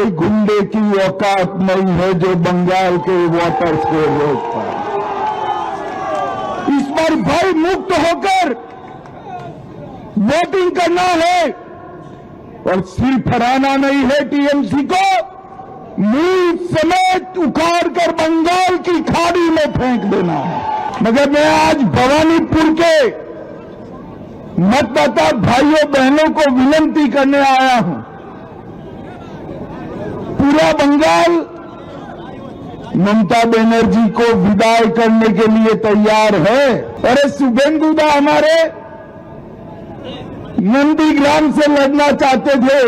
कोई गुंडे की औकात नहीं है जो बंगाल के वोटर्स को रोक पाए। इस पर भय मुक्त होकर वोटिंग करना है और सिर्फ हराना नहीं है, टीएमसी को मूल समेत उखाड़ कर बंगाल की खाड़ी में फेंक देना है। मगर मैं आज भवानीपुर के मतदाता भाइयों बहनों को विनती करने आया हूं। पूरा बंगाल ममता बनर्जी को विदाई करने के लिए तैयार है। अरे शुभेंदु दा हमारे नंदीग्राम से लड़ना चाहते थे।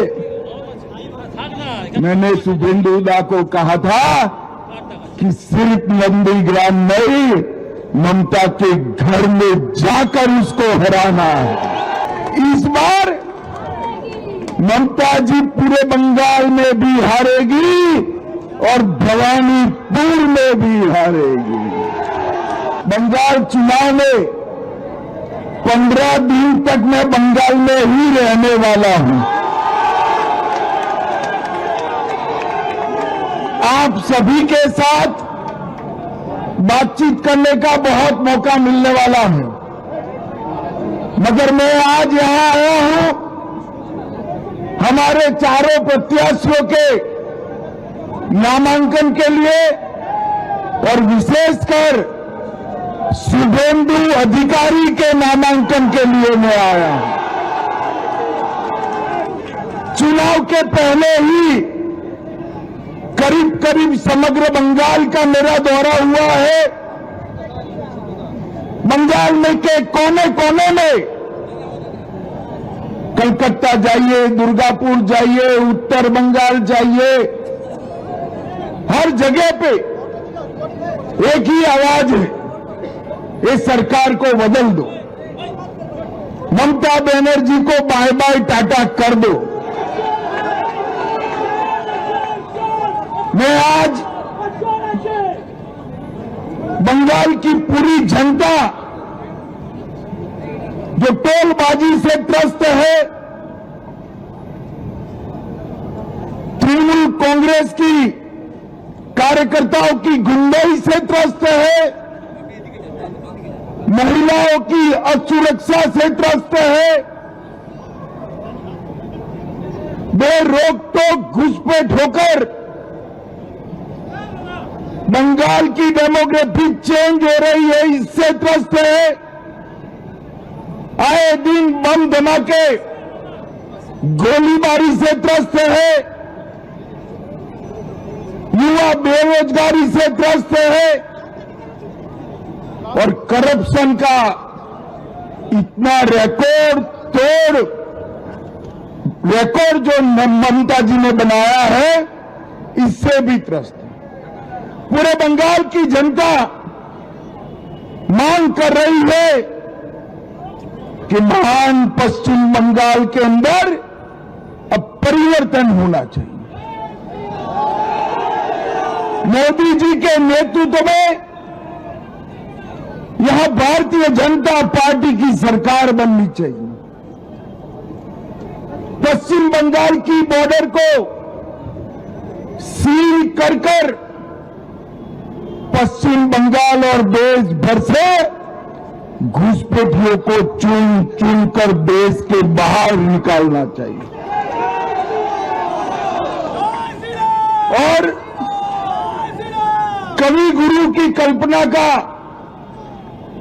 मैंने शुभेंदु दा को कहा था कि सिर्फ नंदीग्राम नहीं, ममता के घर में जाकर उसको हराना है। इस बार ममता जी पूरे बंगाल में भी हारेगी और भवानीपुर में भी हारेगी। बंगाल चुनाव में 15 दिन तक मैं बंगाल में ही रहने वाला हूं। आप सभी के साथ बातचीत करने का बहुत मौका मिलने वाला है, मगर मैं आज यहां आया हूं हमारे चारों प्रत्याशियों के नामांकन के लिए और विशेषकर शुभेंदु अधिकारी के नामांकन के लिए मैं आया हूं। चुनाव के पहले ही करीब करीब समग्र बंगाल का मेरा दौरा हुआ है। बंगाल में के कोने कोने में, कलकत्ता जाइए, दुर्गापुर जाइए, उत्तर बंगाल जाइए, हर जगह पे एक ही आवाज है, ये सरकार को बदल दो, ममता बनर्जी को बाय बाय टाटा कर दो। मैं आज बंगाल की पूरी जनता जो टोलबाजी से त्रस्त है, तृणमूल कांग्रेस की कार्यकर्ताओं की गुंडाई से त्रस्त है, महिलाओं की असुरक्षा से त्रस्त है, बेरोक टोक घुसपैठ होकर बंगाल की डेमोग्राफी चेंज हो रही है, इससे त्रस्त है, आए दिन बम धमाके गोलीबारी से त्रस्त है, युवा बेरोजगारी से त्रस्त है और करप्शन का इतना रिकॉर्ड जो ममता जी ने बनाया है, इससे भी त्रस्त है। पूरे बंगाल की जनता मांग कर रही है कि महान पश्चिम बंगाल के अंदर अब परिवर्तन होना चाहिए। मोदी जी के नेतृत्व में यहां भारतीय जनता पार्टी की सरकार बननी चाहिए। पश्चिम बंगाल की बॉर्डर को सील कर पश्चिम बंगाल और देश भर से घुसपैठियों को चुन चुन कर देश के बाहर निकालना चाहिए और कवि गुरु की कल्पना का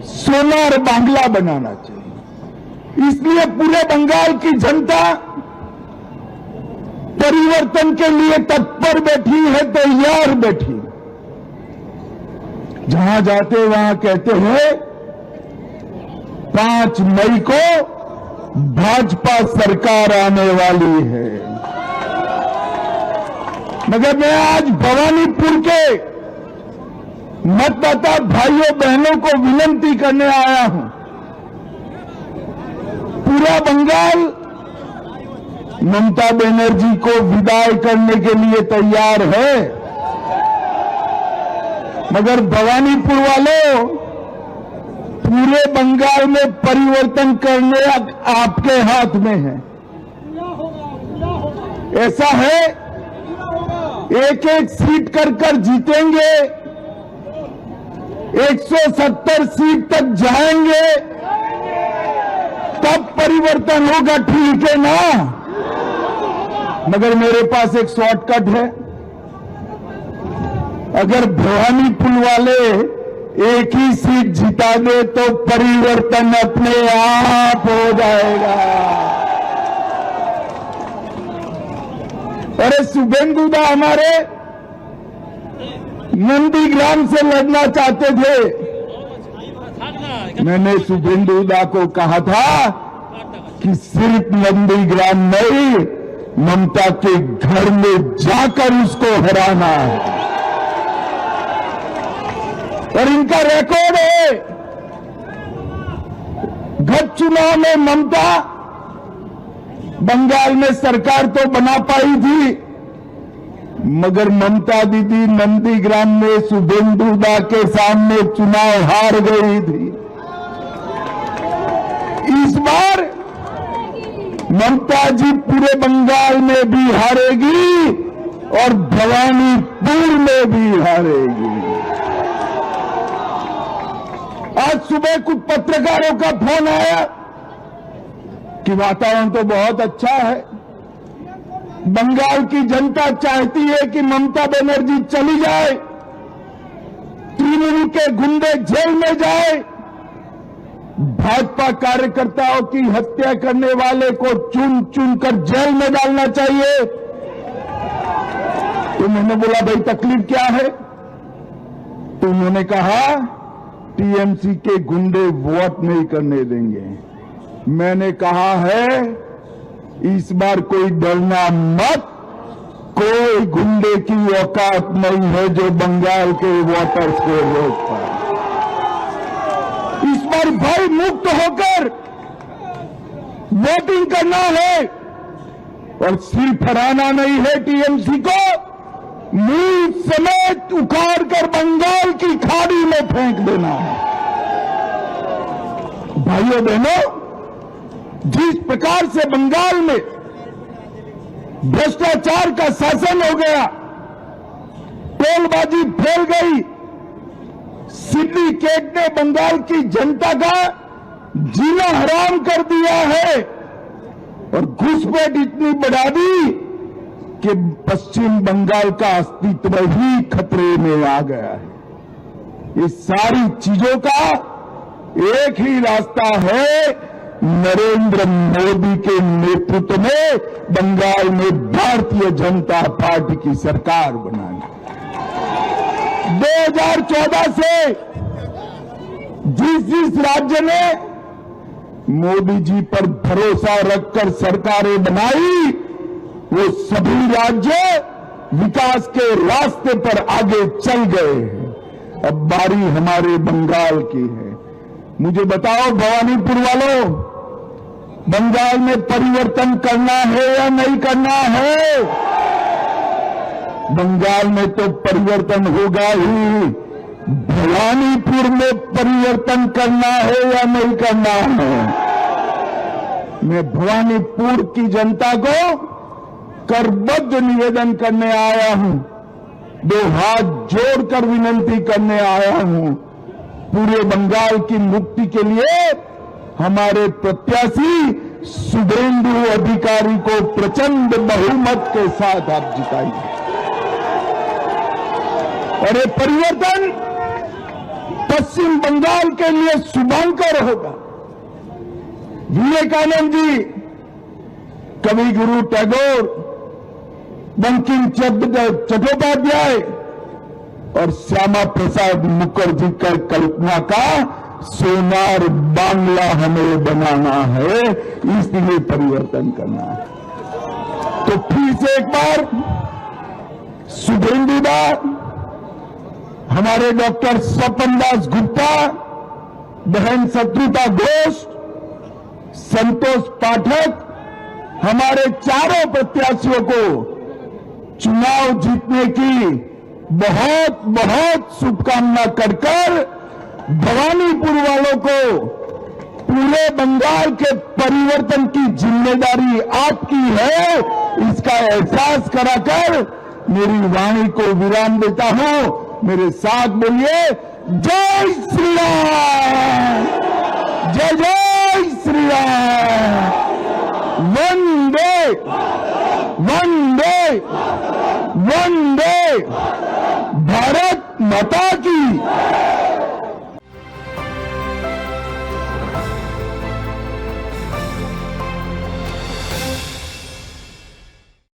सोनार बांग्ला बनाना चाहिए। इसलिए पूरे बंगाल की जनता परिवर्तन के लिए तत्पर बैठी है, तैयार बैठी। जहां जाते वहां कहते हैं 5 मई को भाजपा सरकार आने वाली है, मगर मैं आज भवानीपुर के मतदाता भाइयों बहनों को विनती करने आया हूं। पूरा बंगाल ममता बनर्जी को विदाई करने के लिए तैयार है, मगर भवानीपुर वालों, पूरे बंगाल में परिवर्तन करने आपके हाथ में है। ऐसा है एक एक सीट कर जीतेंगे, 170 सीट तक जाएंगे, तब परिवर्तन होगा, ठीक है ना? मगर मेरे पास एक शॉर्टकट है। अगर भवानीपुर वाले एक ही सीट जिता दे तो परिवर्तन अपने आप हो जाएगा। अरे शुभेंदुदा हमारे नंदीग्राम से लड़ना चाहते थे। मैंने शुभेंदुदा को कहा था कि सिर्फ नंदीग्राम नहीं, ममता के घर में जाकर उसको हराना है। और इनका रिकॉर्ड है, गत चुनाव में ममता बंगाल में सरकार तो बना पाई थी, मगर ममता दीदी नंदीग्राम में शुभेंदुदा के सामने चुनाव हार गई थी। इस बार ममता जी पूरे बंगाल में भी हारेगी और भवानीपुर में भी हारेगी। आज सुबह कुछ पत्रकारों का फोन आया कि वातावरण तो बहुत अच्छा है, बंगाल की जनता चाहती है कि ममता बनर्जी चली जाए, तृणमूल के गुंडे जेल में जाए, भाजपा कार्यकर्ताओं की हत्या करने वाले को चुन चुन कर जेल में डालना चाहिए। तो मैंने बोला भाई तकलीफ क्या है? तो उन्होंने कहा टीएमसी के गुंडे वोट नहीं करने देंगे। मैंने कहा है इस बार कोई डरना मत, कोई गुंडे की औकात नहीं है जो बंगाल के वोटर्स को रोक पाए। इस बार भय मुक्त होकर वोटिंग करना है और सिर्फ हराना नहीं है टीएमसी को, मूल समेत उखाड़ कर बंगाल की खाड़ी में फेंक देना है। भाइयों बहनों, जिस प्रकार से बंगाल में भ्रष्टाचार का शासन हो गया, टोलबाजी फैल गई, सिंडिकेट ने बंगाल की जनता का जीना हराम कर दिया है और घुसपैठ इतनी बढ़ा दी कि पश्चिम बंगाल का अस्तित्व ही खतरे में आ गया है। इस सारी चीजों का एक ही रास्ता है, नरेंद्र मोदी के नेतृत्व में बंगाल में भारतीय जनता पार्टी की सरकार बनानी। 2014 से जिस राज्य ने मोदी जी पर भरोसा रखकर सरकारें बनाई, वो सभी राज्य विकास के रास्ते पर आगे चल गए हैं। अब बारी हमारे बंगाल की है। मुझे बताओ भवानीपुर वालों, बंगाल में परिवर्तन करना है या नहीं करना है? बंगाल में तो परिवर्तन होगा ही, भवानीपुर में परिवर्तन करना है या नहीं करना है? मैं भवानीपुर की जनता को करबद्ध निवेदन करने आया हूं, दो हाथ जोड़कर विनती करने आया हूं। पूरे बंगाल की मुक्ति के लिए हमारे प्रत्याशी शुभेंदु अधिकारी को प्रचंड बहुमत के साथ आप जिताइए। और ये परिवर्तन पश्चिम बंगाल के लिए शुभंकर होगा। विवेकानंद जी, कवि गुरु टैगोर, बंकिम चट्टोपाध्याय और श्यामा प्रसाद मुखर्जी का कल्पना का सोनार बांग्ला हमें बनाना है, इसलिए परिवर्तन करना है। तो फिर से एक बार शुभेंदुदा, हमारे डॉक्टर स्वपन दास गुप्ता, बहन शत्रुता घोष, संतोष पाठक, हमारे चारों प्रत्याशियों को चुनाव जीतने की बहुत बहुत शुभकामना कर भवानीपुर वालों को पूरे बंगाल के परिवर्तन की जिम्मेदारी आपकी है, इसका एहसास कराकर मेरी वाणी को विराम देता हूं। मेरे साथ बोलिए, जय श्री राम, जय जय श्री राम, वंदे वंदे वंदे, भारत माता की।